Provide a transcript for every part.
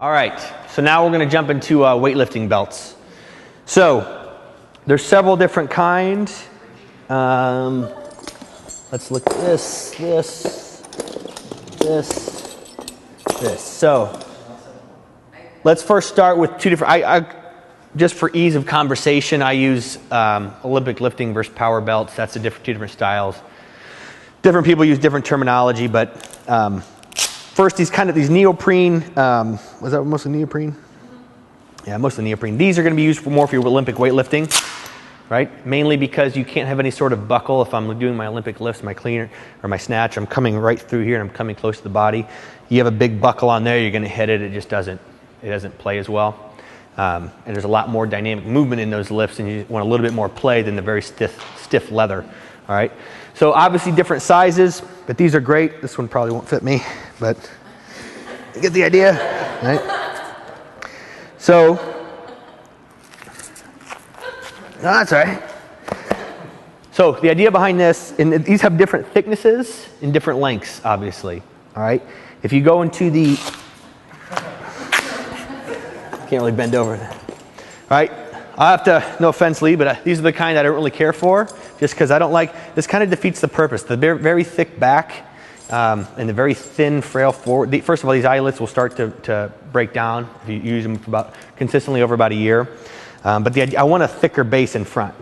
All right, so now we're going to jump into weightlifting belts. So there's several different kinds. Let's look at this. So let's first start with two different, just for ease of conversation, I use Olympic lifting versus power belts. That's two different styles. Different people use different terminology, but first these neoprene, was that mostly neoprene? Yeah, mostly neoprene. These are going to be used for more for your Olympic weightlifting, right? Mainly because you can't have any sort of buckle. If I'm doing my Olympic lifts, my cleaner or my snatch, I'm coming right through here and I'm coming close to the body. You have a big buckle on there, you're going to hit it. It just doesn't play as well. And there's a lot more dynamic movement in those lifts, and you want a little bit more play than the very stiff leather. All right. So obviously different sizes, but these are great. This one probably won't fit me, but you get the idea, right? So, no, that's all right. So the idea behind this, and these have different thicknesses and different lengths, obviously. All right. If you go into the, can't really bend over. All right. I have to, no offense, Lee, but these are the kind I don't really care for, just because I don't like, this kind of defeats the purpose. The very thick back and the very thin, frail forward. First of all, these eyelets will start to break down if you use them for consistently over about a year. But I want a thicker base in front.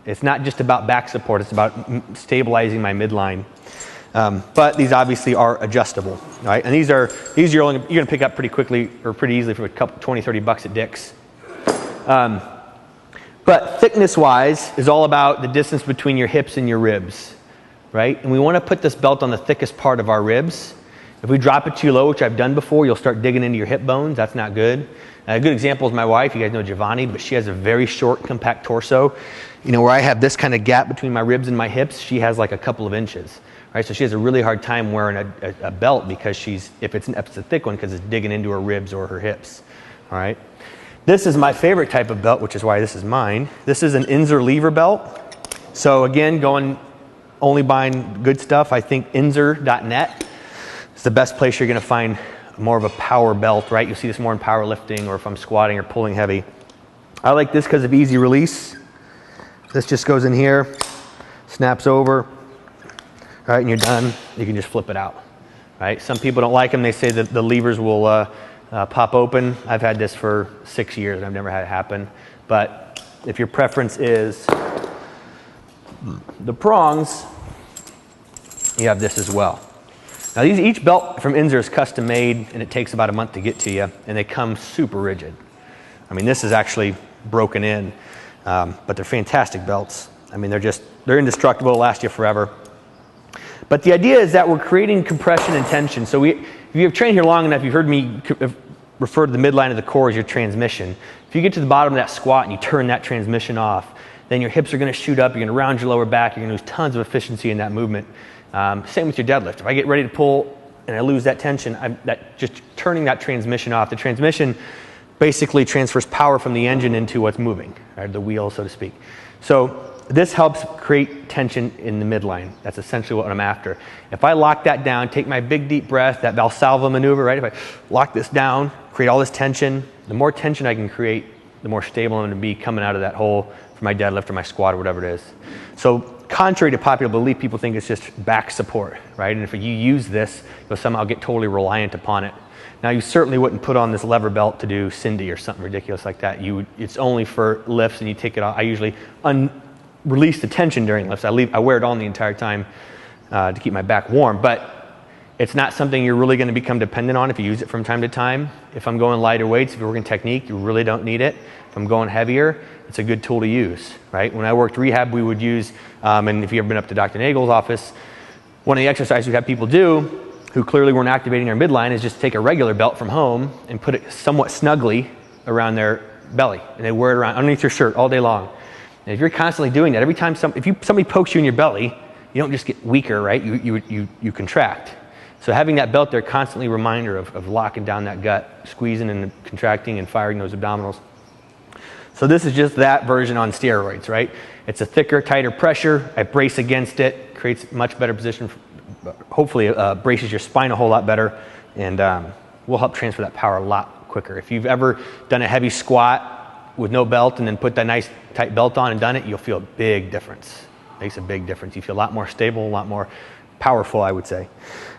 It's not just about back support, it's about stabilizing my midline. But these obviously are adjustable, right? And these you're going to pick up pretty quickly or pretty easily for a couple, 20, 30 bucks at Dick's. But thickness-wise is all about the distance between your hips and your ribs, right? And we want to put this belt on the thickest part of our ribs. If we drop it too low, which I've done before, you'll start digging into your hip bones. That's not good. A good example is my wife. You guys know Giovanni, but she has a very short, compact torso. You know, where I have this kind of gap between my ribs and my hips, she has like a couple of inches, right? So she has a really hard time wearing a belt because if it's a thick one, because it's digging into her ribs or her hips, all right? This is my favorite type of belt, which is why this is mine. This is an Inzer lever belt. So again, only buying good stuff. I think Inzer.net is the best place you're going to find more of a power belt, right? You'll see this more in powerlifting or if I'm squatting or pulling heavy. I like this because of easy release. This just goes in here, snaps over, all right, and you're done. You can just flip it out, right? Some people don't like them. They say that the levers will pop open. I've had this for 6 years and I've never had it happen. But if your preference is the prongs, you have this as well. Now each belt from Inzer is custom made and it takes about a month to get to you, and they come super rigid. I mean, this is actually broken in, but they're fantastic belts. I mean, they're indestructible, last you forever. But the idea is that we're creating compression and tension. So if you have trained here long enough, you've heard me refer to the midline of the core as your transmission. If you get to the bottom of that squat and you turn that transmission off, then your hips are going to shoot up, you're going to round your lower back, you're going to lose tons of efficiency in that movement. Same with your deadlift. If I get ready to pull and I lose that tension, just turning that transmission off. The transmission basically transfers power from the engine into what's moving, right? The wheel, so to speak. So this helps create tension in the midline. That's essentially what I'm after. If I lock that down, take my big deep breath, that Valsalva maneuver, right? If I lock this down, create all this tension, the more tension I can create, the more stable I'm going to be coming out of that hole for my deadlift or my squat or whatever it is. So contrary to popular belief, people think it's just back support, right? And if you use this, you'll somehow get totally reliant upon it. Now, you certainly wouldn't put on this lever belt to do Cindy or something ridiculous like that. It's only for lifts, and you take it off. I usually release the tension during lifts. I wear it on the entire time to keep my back warm, but it's not something you're really going to become dependent on if you use it from time to time. If I'm going lighter weights, if you're working technique, you really don't need it. If I'm going heavier, it's a good tool to use, right? When I worked rehab, we would use, and if you've ever been up to Dr. Nagel's office, one of the exercises we have people do who clearly weren't activating their midline is just take a regular belt from home and put it somewhat snugly around their belly, and they wear it around underneath your shirt all day long. And if you're constantly doing that, every time somebody pokes you in your belly, you don't just get weaker, right? You contract. So having that belt there, constantly reminder of locking down that gut, squeezing and contracting and firing those abdominals. So this is just that version on steroids, right? It's a thicker, tighter pressure. I brace against it, creates much better position. Hopefully braces your spine a whole lot better, and will help transfer that power a lot quicker. If you've ever done a heavy squat with no belt and then put that nice tight belt on and done it, you'll feel a big difference. Makes a big difference. You feel a lot more stable, a lot more powerful, I would say.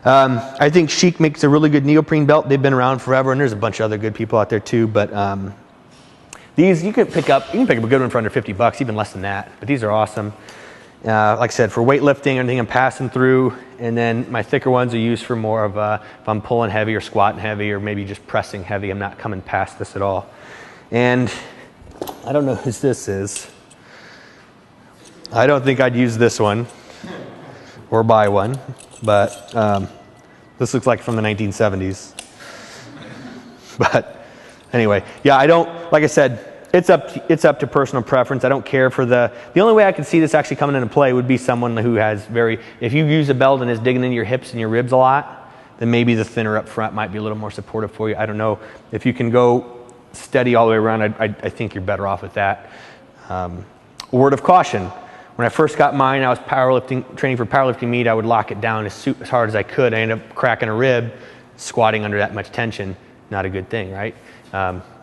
I think Chic makes a really good neoprene belt. They've been around forever, and there's a bunch of other good people out there too. But these you can pick up a good one for under $50, even less than that. But these are awesome. Like I said, for weightlifting, anything I'm passing through, and then my thicker ones are used for more of if I'm pulling heavy or squatting heavy or maybe just pressing heavy. I'm not coming past this at all. And I don't know who this is. I don't think I'd use this one or buy one, but this looks like from the 1970s. But anyway, yeah, I don't, like I said, it's up to personal preference. I don't care for the only way I could see this actually coming into play would be someone who has if you use a belt and is digging into your hips and your ribs a lot, then maybe the thinner up front might be a little more supportive for you. I don't know. If you can go steady all the way around, I think you're better off with that. Word of caution. When I first got mine, I was training for powerlifting meet. I would lock it down as hard as I could. I ended up cracking a rib, squatting under that much tension. Not a good thing, right?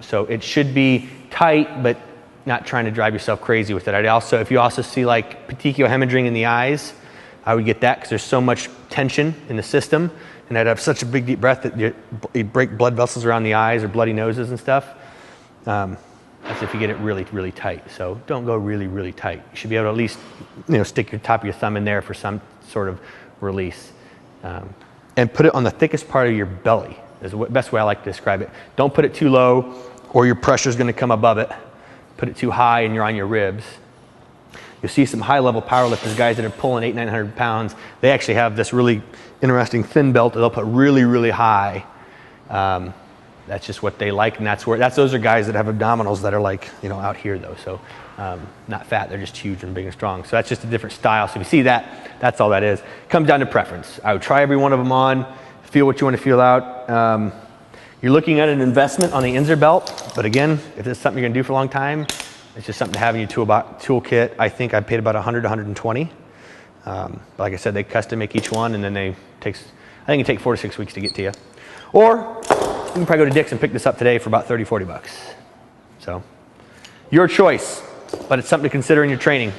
So it should be tight, but not trying to drive yourself crazy with it. If you also see like petechial hemorrhaging in the eyes, I would get that because there's so much tension in the system, and I'd have such a big deep breath that you break blood vessels around the eyes or bloody noses and stuff. That's if you get it really, really tight. So don't go really, really tight. You should be able to at least, stick your top of your thumb in there for some sort of release. And put it on the thickest part of your belly is the best way I like to describe it. Don't put it too low or your pressure is going to come above it. Put it too high and you're on your ribs. You'll see some high-level powerlifters, guys that are pulling 800-900 pounds. They actually have this really interesting thin belt that they'll put really, really high. That's just what they like, and those are guys that have abdominals that are like, out here though. So not fat, they're just huge and big and strong. So that's just a different style. So if you see that, that's all that is. Comes down to preference. I would try every one of them on, feel what you want to feel out. You're looking at an investment on the Inzer belt, but again, if it's something you're gonna do for a long time, it's just something to have in your toolkit. I think I paid about 100 to 120. Like I said, they custom make each one, and then I think it takes 4 to 6 weeks to get to you. Or you can probably go to Dick's and pick this up today for about 30, 40 bucks. So, your choice, but it's something to consider in your training.